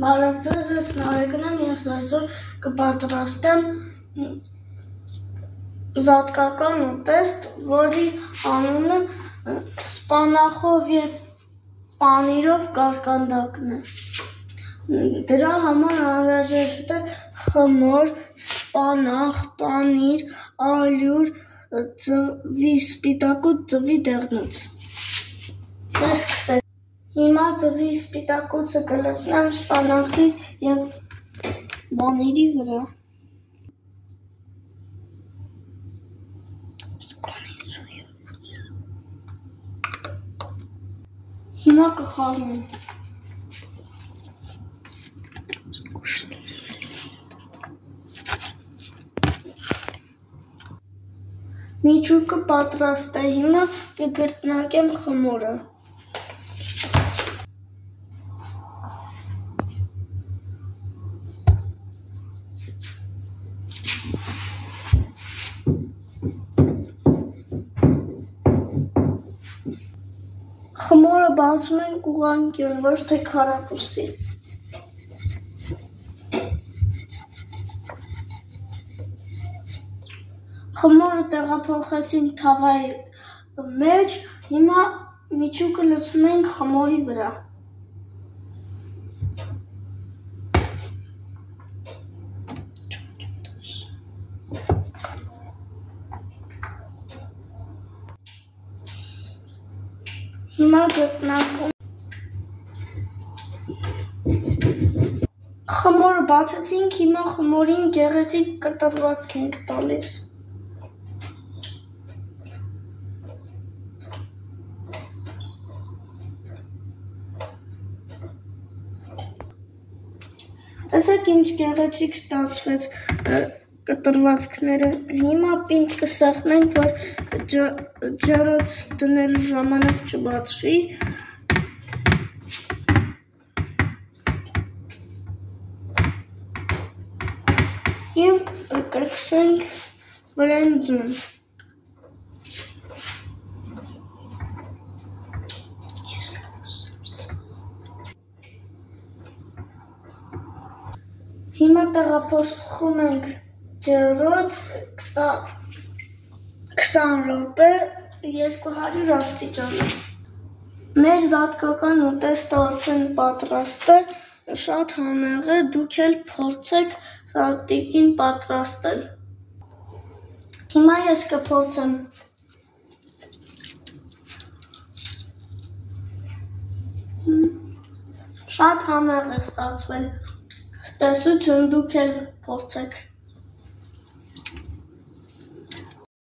Բարև ձեզ, ես Նարեկն եմ և այսօր կպատրաստեմ զատկական ուտեստ, որի անունը սպանախով և պանիրով կարկանդակն է։ Դրա համար անհրաժեշտ է խմոր, սպանախ, պանիր, ալյուր, ձվի սպիտակուց, ձվի դեղնուց։ Սկսենք։ Հիմա ձվի սպիտակուցը կլցնեմ սպանախի և պանիրի վրա։ Հիմա կխառնեմ։ Միջուկը պատրաստ է, հիմա կկրկնակեմ խմորը։ Խմորը բացում ենք ուղղանկյուն, ոչ թե քառակուսի։ Խմորը տեղափոխեցինք թավայի մեջ, հիմա միջուկը լցնում ենք խմորի վրա։ Հիմա կրկնակում։ Խմորը բացեցինք, հիմա խմորին գեղեցիկ կտրվածք ենք տալիս։ Տեսեք ինչ գեղեցիկ ստացվեց կտրվածքները։ Հիմա պինդ կսեղմենք, որ ջրոց դնելու ժամանակ չբացվի։ Եվ կգցենք բրենդում։ Հիմա տեղափոխում ենք ջրոց 20 րոպե 200 աստիճանում։ Մեր զատկական ուտեստը արդեն պատրաստ է, շատ համեղ է, դուք էլ փորձեք տիկին պատրաստել։ Հիմա ես կփորձեմ։ Շատ համեղ է ստացվել։ Տեսություն, դուք էլ փորձեք։